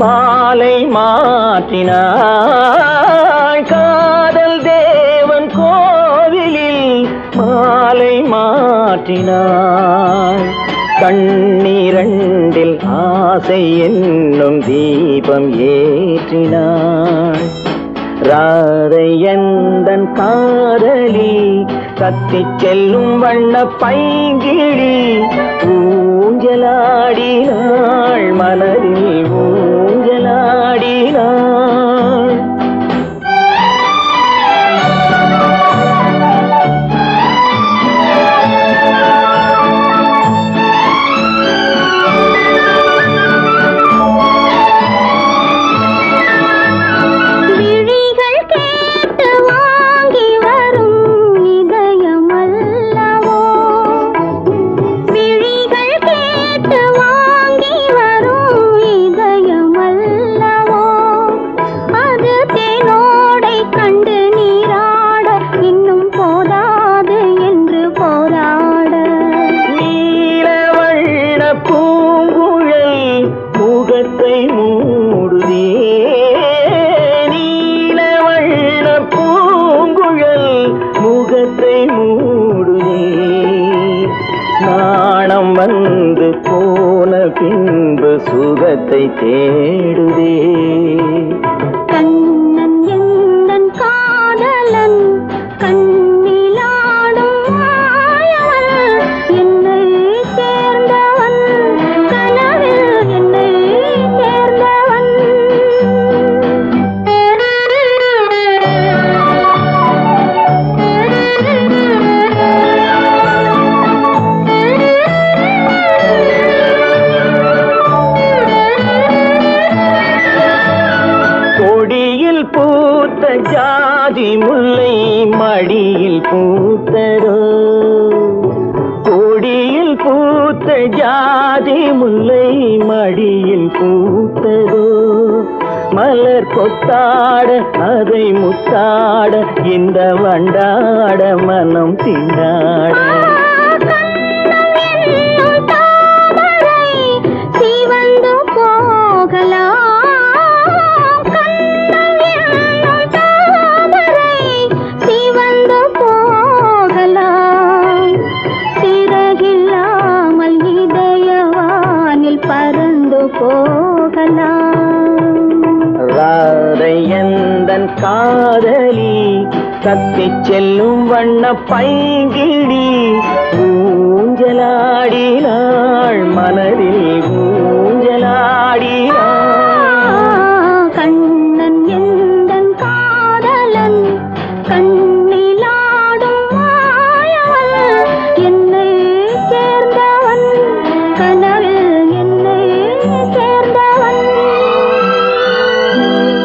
மாலை மாற்றினாள் காதல் தேவன் கோவிலில் மாலை மாற்றினாள் கண்ணீரண்டில் ஆசை என்னும் தீபம் ஏற்றினாள் ராதை எந்தன் காதலி கத்திச் செல்லும் வண்ண பைங்கிழி ஊஞ்சலாடினாள் மலரில் ஊஞ்சலாடினாள் நாணம் வந்து போன பின்பு சுகத்தை தேடுதே கண்ணன் எந்தன் காதலன் கண்ணிலாடும் மாயவன் என்னை சேர்ந்தவன் கனவில் என்னை சேர்ந்தவன் கொடியில் பூத்த ஜாதி முல்லை மடியில் பூத்ததோ கொடியில் பூத்த ஜாதி முல்லை மடியில் பூத்ததோ மலர் கொத்தாட அதை முத்தாட இந்த வண்டாட மனம் திண்டாட ராதை எந்தன் காதலி கத்திச் செல்லும் வண்ண பைங்கிழி ஊஞ்சலாடினாள் மனதில் ஊஞ்சலாடினாள் கண்ணன் எந்தன் காதலன் கண்